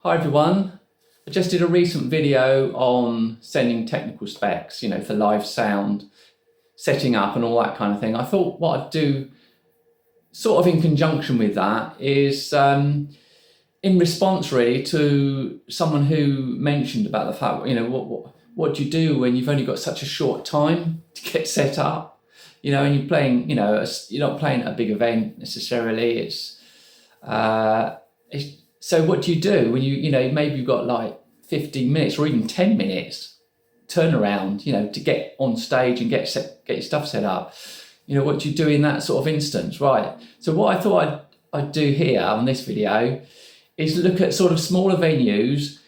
Hi everyone, I just did a recent video on sending technical specs, for live sound, setting up and all that kind of thing. I thought what I'd do sort of in conjunction with that is in response really to someone who mentioned about the fact, what do you do when you've only got such a short time to get set up, and you're playing, you're not playing at a big event necessarily. So what do you do when maybe you've got like 15 minutes or even 10 minutes turnaround, to get on stage and get your stuff set up? What do you do in that sort of instance, right? So what I thought I'd do here on this video is look at sort of smaller venues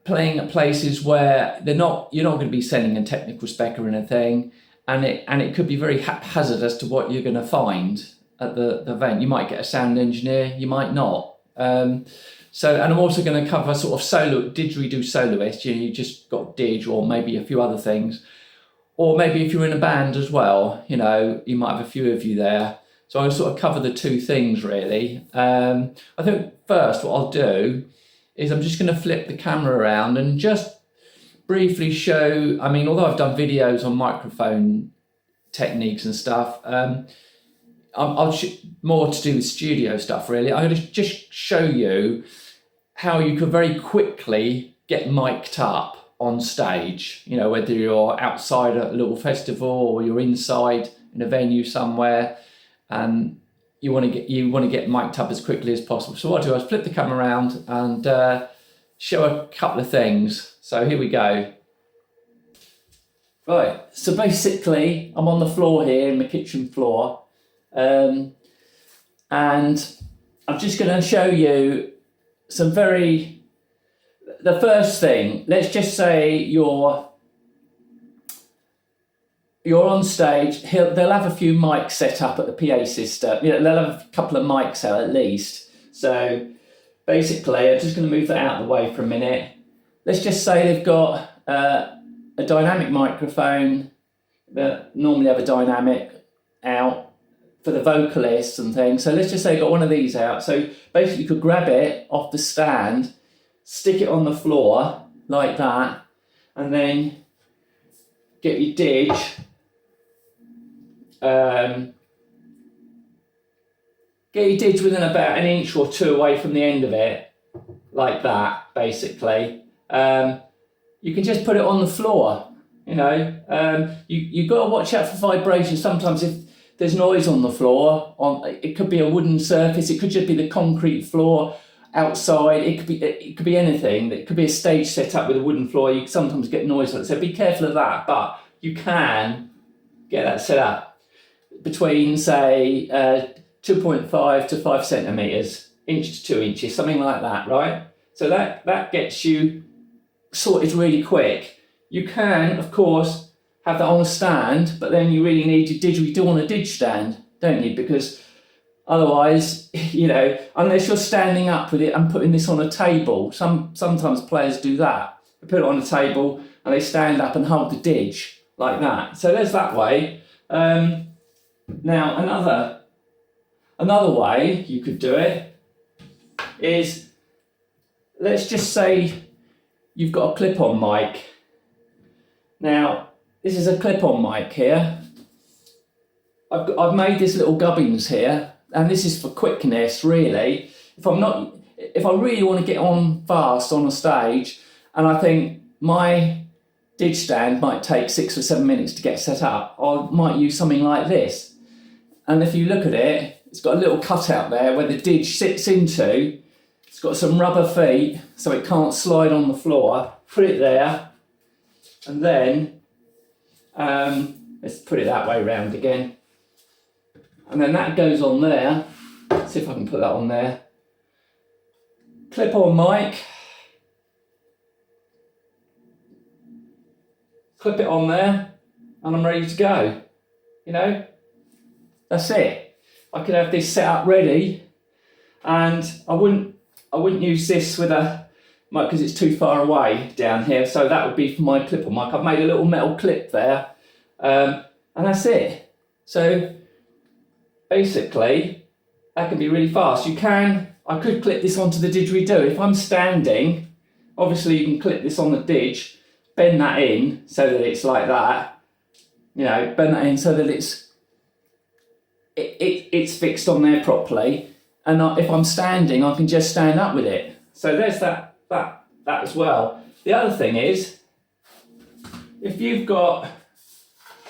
playing at places where you're not going to be sending a technical spec or anything, and it could be very haphazard as to what you're going to find at the event. You might get a sound engineer, you might not. And I'm also going to cover sort of didgeridoo soloist. You just got didge or maybe a few other things, or maybe if you're in a band as well, you might have a few of you there. So I'll sort of cover the two things really. I think first what I'll do is I'm just going to flip the camera around and just briefly show, although I've done videos on microphone techniques and stuff, I'll more to do with studio stuff really. I'm going to just show you how you can very quickly get mic'd up on stage, whether you're outside at a little festival or you're inside in a venue somewhere and you want to get mic'd up as quickly as possible. So what I do is flip the camera around and show a couple of things. So here we go. Right, so basically I'm on the floor here in my kitchen floor. And I'm just going to show you the first thing. Let's just say you're on stage. They'll have a few mics set up at the PA system. They'll have a couple of mics out at least. So basically, I'm just going to move that out of the way for a minute. Let's just say they've got a dynamic microphone. They normally have a dynamic out for the vocalists and things. So let's just say you got one of these out. So basically you could grab it off the stand, stick it on the floor like that, and then get your didge. Get your didge within about an inch or two away from the end of it, like that, basically. You can just put it on the floor, You've got to watch out for vibration. Sometimes if there's noise on the floor, it could be a wooden surface, it could just be the concrete floor outside, it could be anything. It could be a stage set up with a wooden floor. You sometimes get noise on it, so be careful of that. But you can get that set up between, say, 2.5 to 5 centimetres, inch to 2 inches, something like that, right? So that gets you sorted really quick. You can, of course, have that on a stand, but then you really need your didgeridoo on a didge stand, don't you? Because otherwise, unless you're standing up with it and putting this on a table, sometimes players do that. They put it on a table and they stand up and hold the didge like that. So there's that way. Now another way you could do it is, let's just say you've got a clip-on mic. Now, this is a clip-on mic here. I've made this little gubbins here, and this is for quickness, really. If I really want to get on fast on a stage, and I think my didge stand might take 6 or 7 minutes to get set up, I might use something like this. And if you look at it, it's got a little cutout there where the didge sits into. It's got some rubber feet, so it can't slide on the floor. Put it there, and then let's put it that way round again. And then that goes on there. Let's see if I can put that on there. Clip-on mic. Clip it on there, and I'm ready to go. That's it. I could have this set up ready, and I wouldn't use this with a mic because it's too far away down here. So that would be for my clip-on mic. I've made a little metal clip there, and that's it. So basically, that can be really fast. You can I could clip this onto the didgeridoo. If I'm standing, obviously you can clip this on the didge, bend that in so that it's like that, bend that in so that it's fixed on there properly. And if I'm standing, I can just stand up with it. So there's that as well. The other thing is, if you've got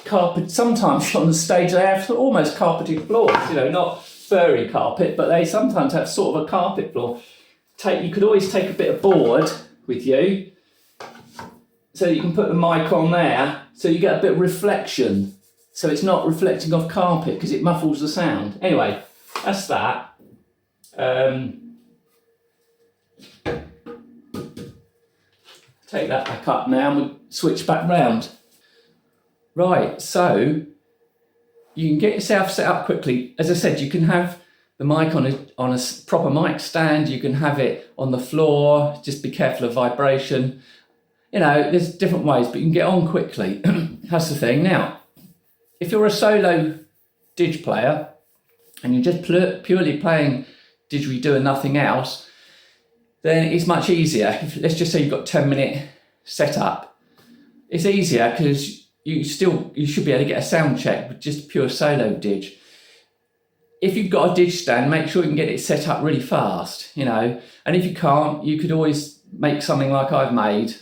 carpet, sometimes on the stage they have almost carpeted floors, not furry carpet, but they sometimes have sort of a carpet floor. You could always take a bit of board with you, so you can put the mic on there, so you get a bit of reflection. So it's not reflecting off carpet because it muffles the sound. Anyway, that's that. Take that back up now and we'll switch back round. Right, so you can get yourself set up quickly. As I said, you can have the mic on a proper mic stand, you can have it on the floor, just be careful of vibration. There's different ways, but you can get on quickly. That's the thing. Now, if you're a solo didge player and you're just purely playing didgeridoo and nothing else, then it's much easier. Let's just say you've got 10-minute setup. It's easier because you should be able to get a sound check with just pure solo didge. If you've got a didge stand, make sure you can get it set up really fast, and if you can't, you could always make something like I've made,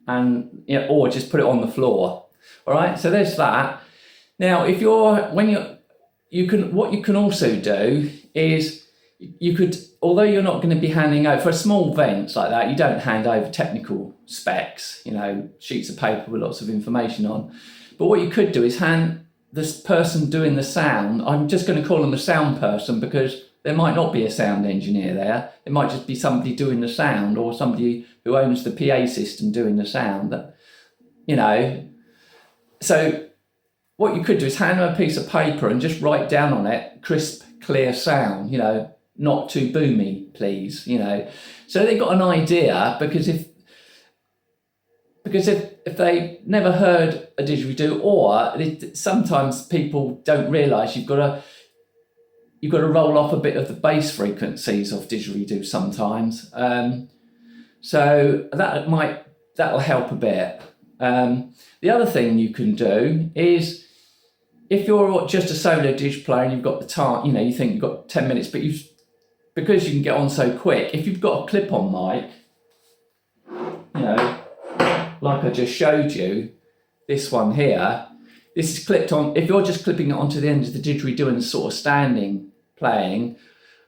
and or just put it on the floor. All right, so there's that. Now, what you can also do is you could, although you're not going to be handing over for small events like that, you don't hand over technical specs, sheets of paper with lots of information on. But what you could do is hand this person doing the sound, I'm just going to call them a sound person because there might not be a sound engineer there. It might just be somebody doing the sound or somebody who owns the PA system doing the sound. So what you could do is hand them a piece of paper and just write down on it, crisp, clear sound, not too boomy, please, So they've got an idea, because if they never heard a didgeridoo, or sometimes people don't realise you've got to roll off a bit of the bass frequencies of didgeridoo sometimes. So that'll help a bit. The other thing you can do is, if you're just a solo didge player and you've got the time, you think you've got 10 minutes, but because you can get on so quick, if you've got a clip-on mic, like I just showed you, this one here, this is clipped on. If you're just clipping it onto the end of the didgeridoo and sort of standing playing,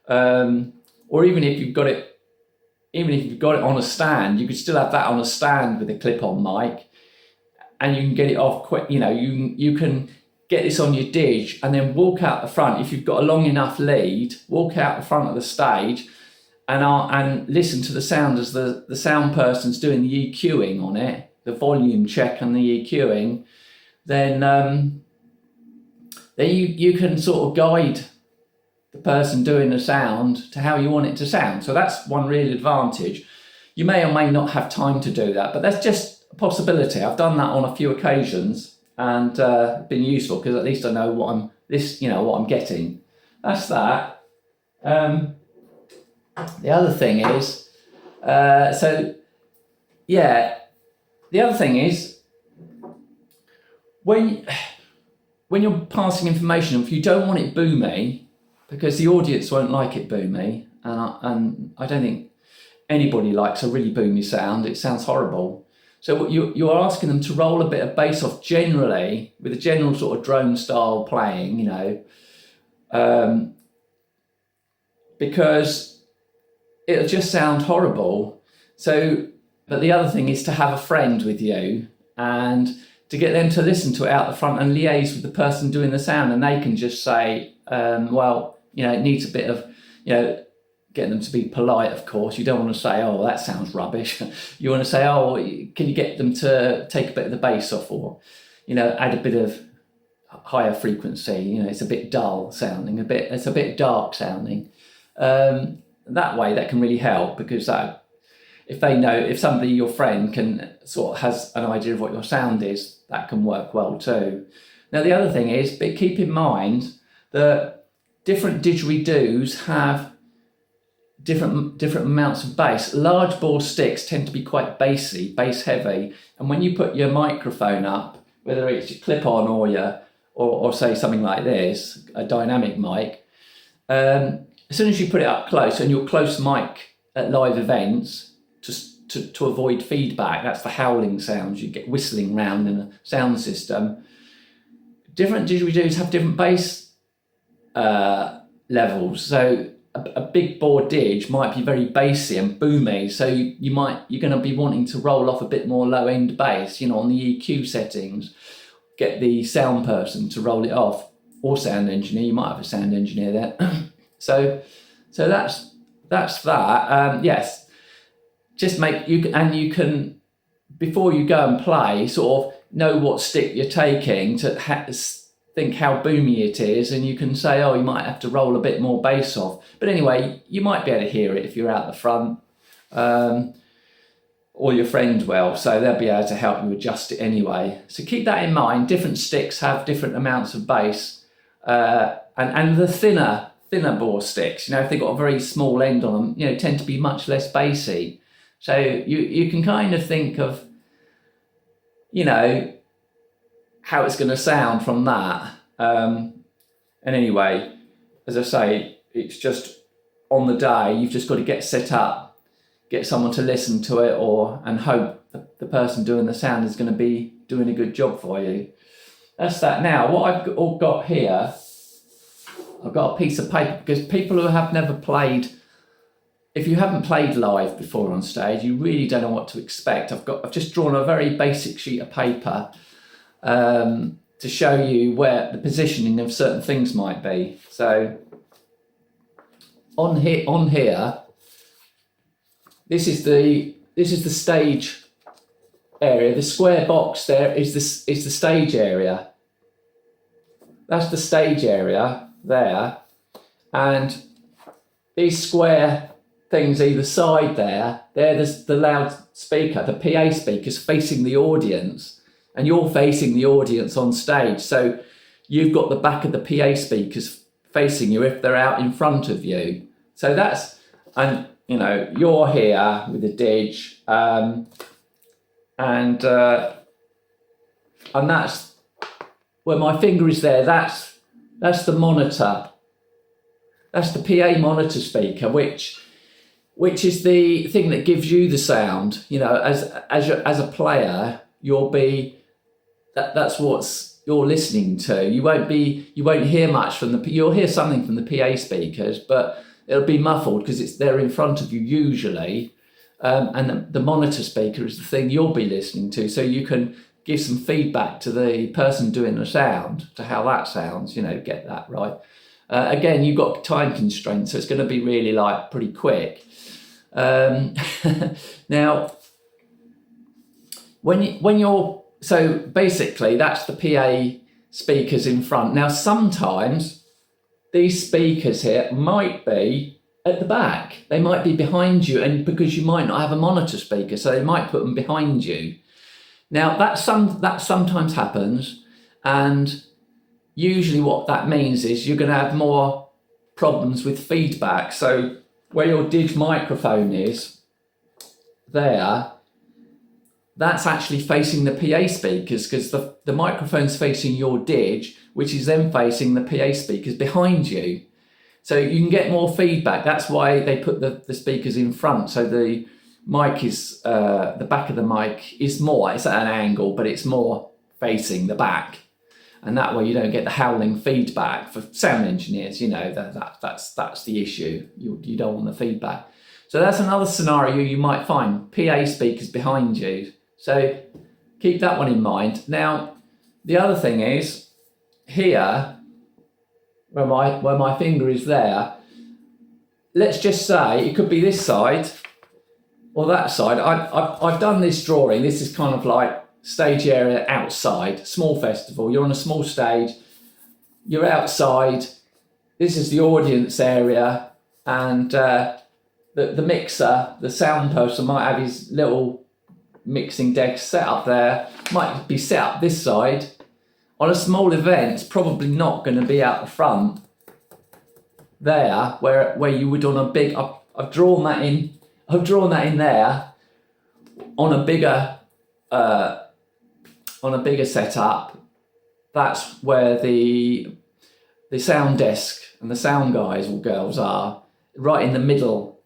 or even if you've got it on a stand, you could still have that on a stand with a clip-on mic, and you can get it off quick. You can get this on your didge and then walk out the front. If you've got a long enough lead, walk out the front of the stage and listen to the sound as the sound person's doing the EQing on it, the volume check and the EQing. Then you can sort of guide the person doing the sound to how you want it to sound. So that's one real advantage. You may or may not have time to do that, but that's just a possibility. I've done that on a few occasions and been useful, because at least I know what I'm getting. That's that. The other thing is, the other thing is, when you're passing information, if you don't want it boomy, because the audience won't like it boomy, and I don't think anybody likes a really boomy sound. It sounds horrible. So you're asking them to roll a bit of bass off generally, with a general sort of drone style playing, because it'll just sound horrible. So, but the other thing is to have a friend with you and to get them to listen to it out the front and liaise with the person doing the sound, and they can just say, it needs a bit of, get them to be polite, of course. You don't want to say, oh, that sounds rubbish. You want to say, oh, can you get them to take a bit of the bass off, or, add a bit of higher frequency. It's a bit dull sounding, it's a bit dark sounding. That way, that can really help, because if somebody, your friend, can sort of has an idea of what your sound is, that can work well too. Now, the other thing is, but keep in mind that different didgeridoos have different amounts of bass. Large bore sticks tend to be quite bass heavy, and when you put your microphone up, whether it's your clip-on or say something like this, a dynamic mic, as soon as you put it up close, and your close mic at live events, to avoid feedback, that's the howling sounds you get whistling round in a sound system. Different didgeridoos have different bass levels, so a big bore didge might be very bassy and boomy, so you're going to be wanting to roll off a bit more low end bass, on the EQ settings. Get the sound person to roll it off, or sound engineer. You might have a sound engineer there. so that's that. Yes, just you can before you go and play, sort of know what stick you're taking to think how boomy it is, and you can say, oh, you might have to roll a bit more bass off. But anyway, you might be able to hear it if you're out the front, or your friend will, so they'll be able to help you adjust it anyway. So keep that in mind. Different sticks have different amounts of bass, and the thinner bore sticks, if they've got a very small end on them, tend to be much less bassy. So you can kind of think of, how it's going to sound from that. And anyway, as I say, it's just on the day, you've just got to get set up, get someone to listen to it, and hope the person doing the sound is going to be doing a good job for you. That's that. Now, what I've all got here, I've got a piece of paper, because people who have never played, if you haven't played live before on stage, you really don't know what to expect. I've just drawn a very basic sheet of paper to show you where the positioning of certain things might be. So on here, this is the stage area. The square box there is the stage area. That's the stage area there, and these square things either side they're the loudspeaker, the PA speakers facing the audience, and you're facing the audience on stage. So you've got the back of the PA speakers facing you if they're out in front of you. So that's, and you're here with the didge, and that's where my finger is there. That's the monitor. That's the PA monitor speaker, which is the thing that gives you the sound. As a player, that's what you're listening to. You won't hear much from you'll hear something from the PA speakers, but it'll be muffled because they're in front of you usually, and the monitor speaker is the thing you'll be listening to, so you can give some feedback to the person doing the sound to how that sounds. Get that right. Again, you've got time constraints, so it's going to be really pretty quick. Now, so basically that's the PA speakers in front. Now, sometimes these speakers here might be at the back. They might be behind you, and because you might not have a monitor speaker, so they might put them behind you. Now, that sometimes happens, and usually what that means is you're going to have more problems with feedback. So where your didge microphone is there, that's actually facing the PA speakers, because the microphone's facing your didge, which is then facing the PA speakers behind you. So you can get more feedback. That's why they put the speakers in front. So the mic is, the back of the mic is it's at an angle, but it's more facing the back. And that way you don't get the howling feedback. For sound engineers, that's the issue. You don't want the feedback. So that's another scenario you might find, PA speakers behind you. So keep that one in mind. Now, the other thing is here, where my finger is there, let's just say it could be this side or that side. I've done this drawing. This is kind of like stage area outside, small festival. You're on a small stage, you're outside. This is the audience area, and the mixer, the sound person might have his little mixing deck set up there, might be set up this side. On a small event, it's probably not going to be out the front there, where you would on a big, I've drawn that in. I've drawn that in there on a bigger setup. That's where the sound desk and the sound guys or girls are, right in the middle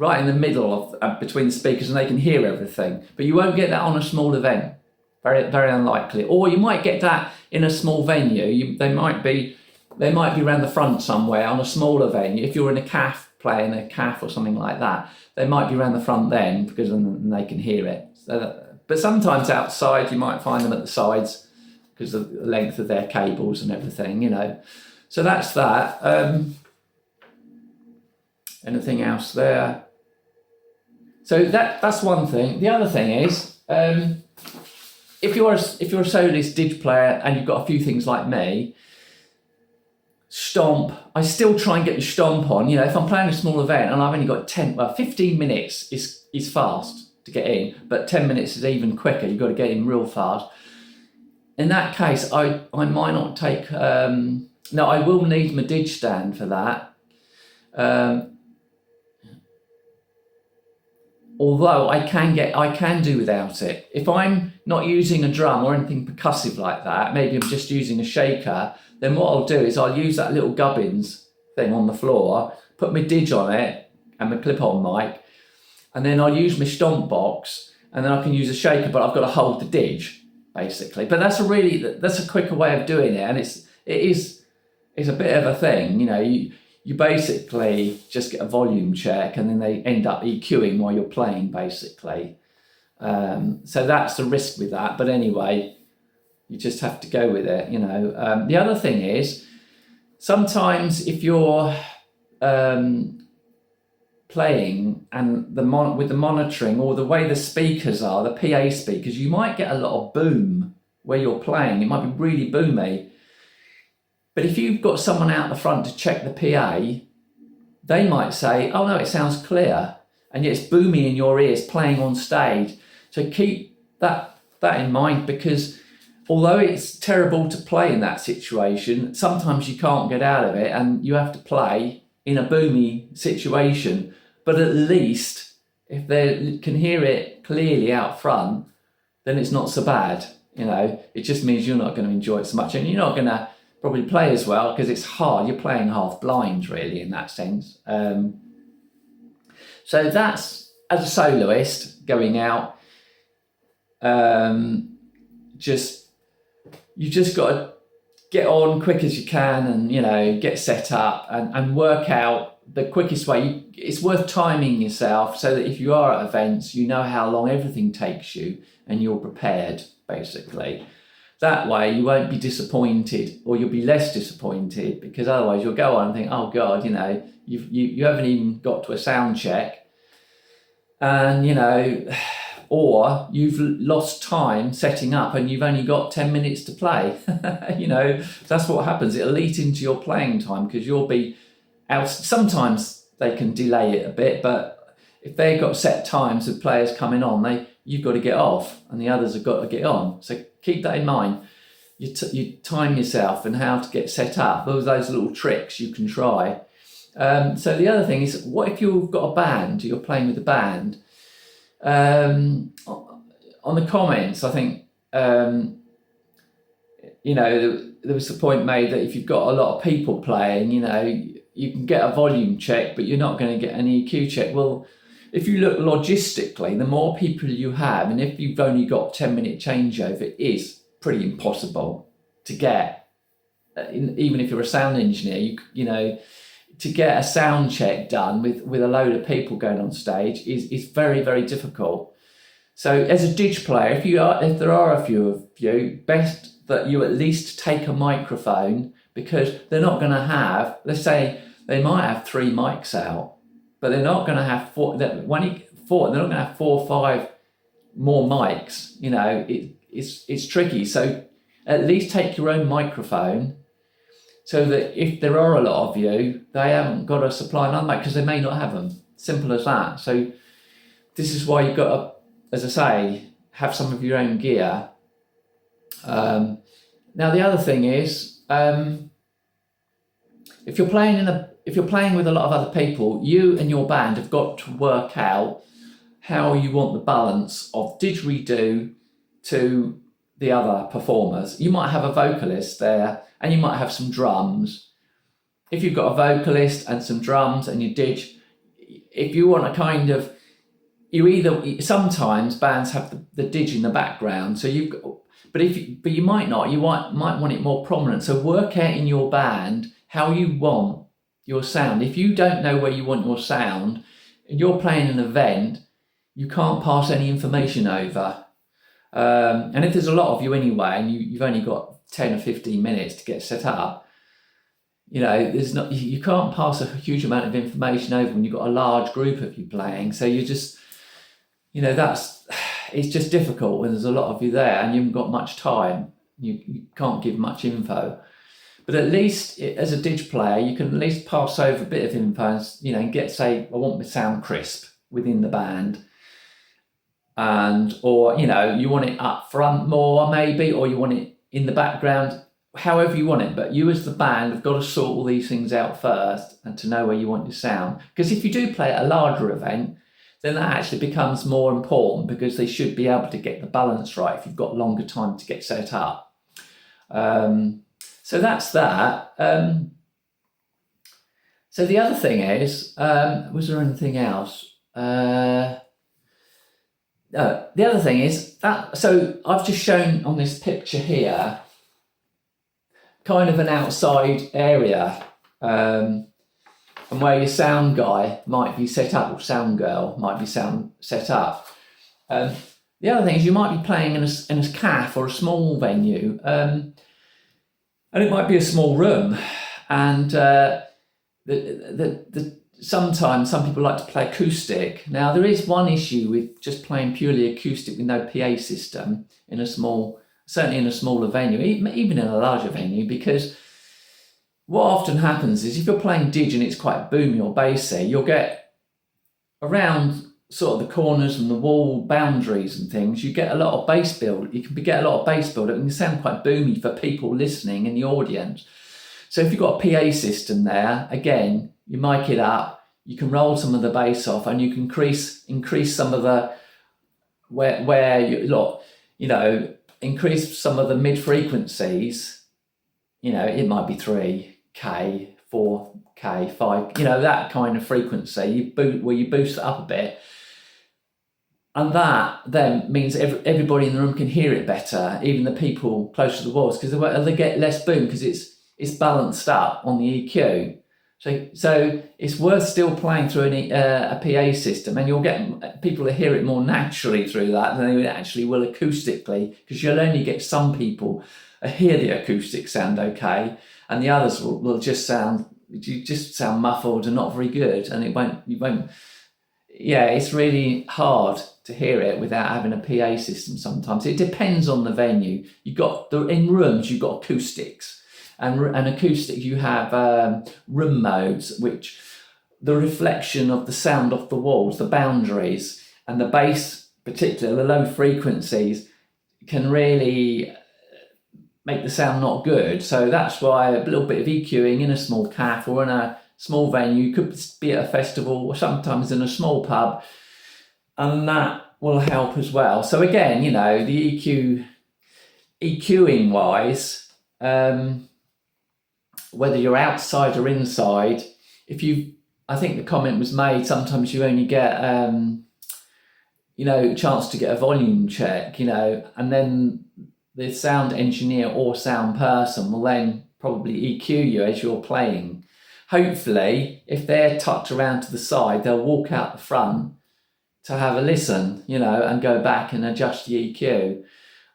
of between the speakers, and they can hear everything. But you won't get that on a small event. Very, very unlikely. Or you might get that in a small venue. They might be around the front somewhere on a smaller venue. If you're in a cafe, playing a cafe or something like that, they might be around the front then, because then they can hear it. But sometimes outside you might find them at the sides because of the length of their cables and everything, you know. So that's that. Anything else there? So that's one thing. The other thing is, if you're a soloist didge player and you've got a few things like me, stomp. I still try and get the stomp on. You know, if I'm playing a small event and I've only got 15 minutes is fast to get in, but 10 minutes is even quicker. You've got to get in real fast. In that case, I might not take. No, I will need my didge stand for that. Although I can do without it. If I'm not using a drum or anything percussive like that, maybe I'm just using a shaker, then what I'll do is I'll use that little gubbins thing on the floor, put my didge on it and my clip-on mic, and then I'll use my stomp box, and then I can use a shaker, but I've got to hold the didge, basically. But that's a quicker way of doing it, and it is a bit of a thing, you know. You basically just get a volume check, and then they end up EQing while you're playing, basically. So that's the risk with that. But anyway, you just have to go with it, you know. The other thing is, sometimes if you're playing and with the monitoring or the way the speakers are, the PA speakers, you might get a lot of boom where you're playing. It might be really boomy. But if you've got someone out the front to check the PA, they might say, oh no, it sounds clear. And yet it's boomy in your ears playing on stage. So keep that in mind, because although it's terrible to play in that situation, sometimes you can't get out of it and you have to play in a boomy situation. But at least if they can hear it clearly out front, then it's not so bad. You know, it just means you're not going to enjoy it so much, and you're not going to probably play as well, because it's hard. You're playing half blind, really, in that sense. So that's, as a soloist going out, you just got to get on quick as you can, and, you know, get set up and work out the quickest way. It's worth timing yourself so that if you are at events, you know how long everything takes you and you're prepared, basically. That way you won't be disappointed, or you'll be less disappointed, because otherwise you'll go on and think, oh God, you know, you haven't even got to a sound check, and, you know, or you've lost time setting up and you've only got 10 minutes to play. You know, that's what happens. It'll eat into your playing time, because you'll be out. Sometimes they can delay it a bit, but if they've got set times of players coming on, you've got to get off and the others have got to get on. So keep that in mind. You time yourself and how to get set up. Those little tricks you can try. So the other thing is, what if you've got a band, you're playing with a band? On the comments, I think, you know, there was the point made that if you've got a lot of people playing, you know, you can get a volume check, but you're not going to get an EQ check. Well, if you look logistically, the more people you have, and if you've only got 10-minute changeover, it is pretty impossible to get, even if you're a sound engineer, you know, to get a sound check done with a load of people going on stage is very, very difficult. So as a didge player, if there are a few of you, best that you at least take a microphone, because they're not going to have, let's say they might have 3 mics out, but they're not going to have 4. They're not going to have 4 or 5 more mics. You know, it's tricky. So at least take your own microphone, so that if there are a lot of you, they haven't got to supply another mic, because they may not have them. Simple as that. So this is why you've got to, as I say, have some of your own gear. Now the other thing is, if you're playing if you're playing with a lot of other people, you and your band have got to work out how you want the balance of didgeridoo to the other performers. You might have a vocalist there and you might have some drums. If you've got a vocalist and some drums and you didge, if you want to kind of, sometimes bands have the didge in the background, so you've got, but you might not, you might want it more prominent. So work out in your band how you want your sound. If you don't know where you want your sound and you're playing an event, you can't pass any information over. And if there's a lot of you anyway, and you've only got 10 or 15 minutes to get set up, you can't pass a huge amount of information over when you've got a large group of you playing. So you just, it's just difficult when there's a lot of you there and you haven't got much time. You can't give much info. But at least as a didge player, you can at least pass over a bit of info and get, say, I want my sound crisp within the band. Or you want it up front more maybe, or you want it in the background, however you want it. But you as the band have got to sort all these things out first and to know where you want your sound. Because if you do play at a larger event, then that actually becomes more important, because they should be able to get the balance right if you've got longer time to get set up. So that's that. So the other thing is, was there anything else? The other thing is that, so I've just shown on this picture here kind of an outside area, and where your sound guy might be set up, or sound girl might be set up. The other thing is you might be playing in a cafe or a small venue, and it might be a small room, and sometimes some people like to play acoustic. Now there is one issue with just playing purely acoustic with no PA system certainly in a smaller venue, even in a larger venue, because what often happens is if you're playing didge and it's quite boomy or bassy, you'll get around sort of the corners and the wall boundaries and things, you get a lot of bass build. You can get a lot of bass build up and it can sound quite boomy for people listening in the audience. So if you've got a PA system there, again, you mic it up, you can roll some of the bass off, and you can increase some of the increase some of the mid frequencies. It might be 3K, 4K, 5, that kind of frequency. Where you boost it up a bit, and that then means everybody in the room can hear it better, even the people close to the walls, because they get less boom because it's balanced up on the EQ. So it's worth still playing through a PA system, and you'll get people to hear it more naturally through that than they actually will acoustically, because you'll only get some people hear the acoustic sound okay, and the others will just sound muffled and not very good, and you won't. Yeah, it's really hard to hear it without having a PA system. Sometimes it depends on the venue. In rooms you've got acoustics. And acoustic, you have room modes, which the reflection of the sound off the walls, the boundaries, and the bass, particularly the low frequencies, can really make the sound not good. So that's why a little bit of EQing in a small cafe or in a small venue, could be at a festival or sometimes in a small pub, and that will help as well. So again, the EQing wise, whether you're outside or inside, I think the comment was made, sometimes you only get, a chance to get a volume check, and then the sound engineer or sound person will then probably EQ you as you're playing. Hopefully, if they're tucked around to the side, they'll walk out the front to have a listen, and go back and adjust the EQ.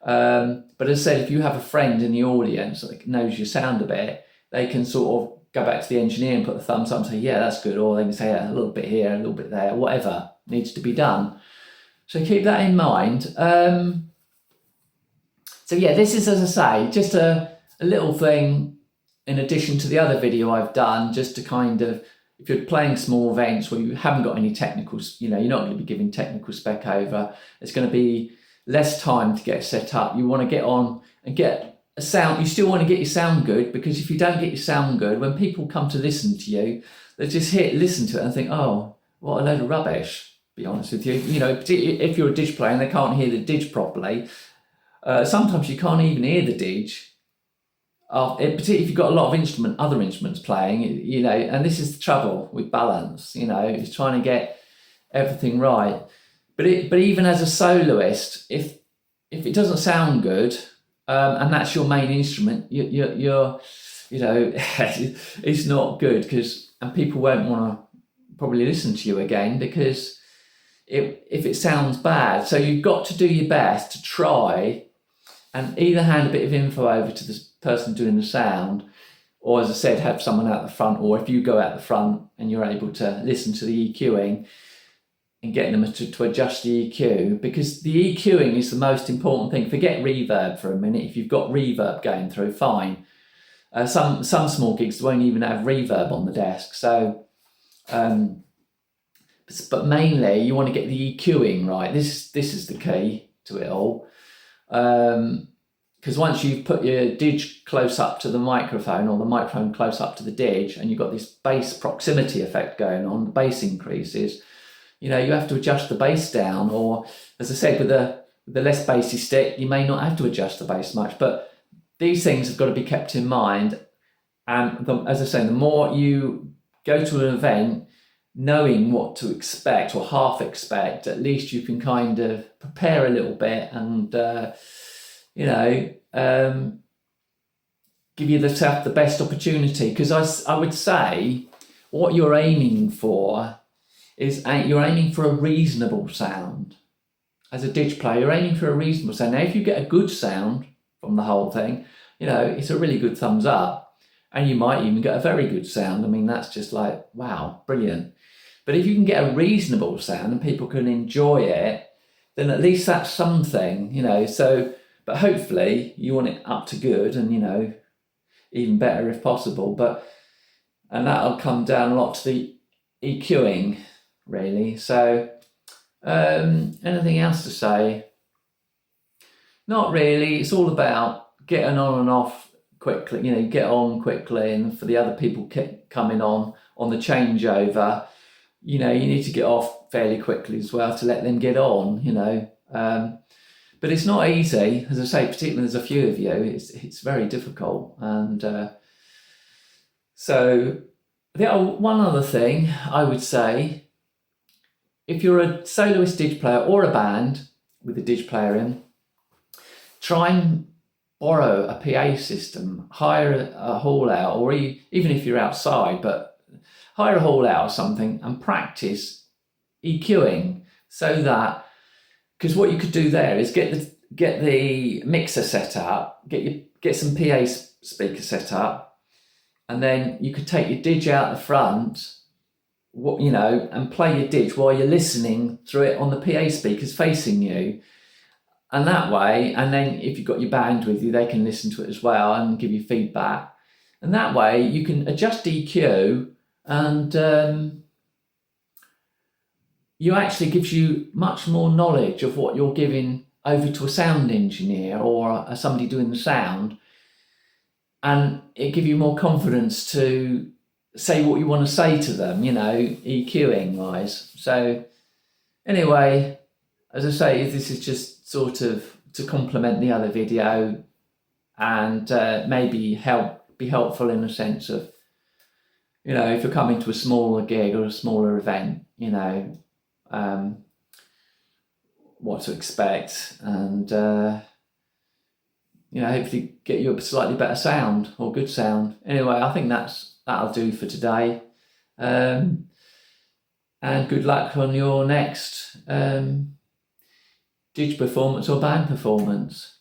But as I said, if you have a friend in the audience that knows your sound a bit, they can sort of go back to the engineer and put the thumbs up and say, yeah, that's good. Or they can say, yeah, a little bit here, a little bit there, whatever needs to be done. So keep that in mind. So yeah, this is, as I say, just a little thing in addition to the other video I've done, just to kind of, if you're playing small events where you haven't got any technicals, you're not going to be giving technical spec over, it's going to be less time to get set up. You want to get on and get a sound, you still want to get your sound good, because if you don't get your sound good, when people come to listen to you, they just listen to it and think, oh, what a load of rubbish, to be honest with you. You know, if you're a didge player and they can't hear the didge properly, sometimes you can't even hear the didge. Particularly if you've got a lot of other instruments playing, you know, and this is the trouble with balance, you know, is trying to get everything right. But even as a soloist, if it doesn't sound good, and that's your main instrument, you're you know, it's not good, and people won't want to probably listen to you again, because if it sounds bad. So you've got to do your best to try and either hand a bit of info over to the person doing the sound, or, as I said, have someone out the front, or if you go out the front and you're able to listen to the EQing and getting them to adjust the EQ, because the EQing is the most important thing. Forget reverb for a minute. If you've got reverb going through, fine. Some small gigs won't even have reverb on the desk. So, but mainly you want to get the EQing right. This is the key to it all. Because once you've put your didge close up to the microphone, or the microphone close up to the didge, and you've got this bass proximity effect going on, the bass increases, you know, you have to adjust the bass down, or, as I said, with the less bassy stick, you may not have to adjust the bass much. But these things have got to be kept in mind. And as I say, the more you go to an event knowing what to expect, or half expect, at least you can kind of prepare a little bit and, you know, give yourself the best opportunity. Because I would say what you're aiming for is you're aiming for a reasonable sound. As a didge player, you're aiming for a reasonable sound. Now, if you get a good sound from the whole thing, you know, it's a really good thumbs up, and you might even get a very good sound. I mean, that's just like, wow, brilliant. But if you can get a reasonable sound and people can enjoy it, then at least that's something, you know. So, but hopefully you want it up to good, and, you know, even better if possible. And that'll come down a lot to the EQing, really. So, anything else to say? Not really. It's all about getting on and off quickly, you know, get on quickly, and for the other people coming on the changeover, you know, you need to get off fairly quickly as well to let them get on, you know. But it's not easy, as I say, particularly when there's a few of you, it's very difficult. And so one other thing I would say, if you're a soloist didge player or a band with a didge player in, try and borrow a PA system, hire a hall out, or even if you're outside, but hire a hall out or something and practice EQing, so that, because what you could do there is get the mixer set up, get some PA speakers set up, and then you could take your didge out the front, you know, and play your didge while you're listening through it on the PA speakers facing you. And that way, and then if you've got your band with you, they can listen to it as well and give you feedback. And that way you can adjust EQ, and you actually gives you much more knowledge of what you're giving over to a sound engineer or somebody doing the sound. And it gives you more confidence to say what you want to say to them, you know, EQing wise. So anyway, as I say, this is just sort of to complement the other video, and maybe be helpful in a sense of, you know, if you're coming to a smaller gig or a smaller event, you know, what to expect, and you know, hopefully get you a slightly better sound or good sound. Anyway, I think that'll do for today, and good luck on your next didge performance or band performance.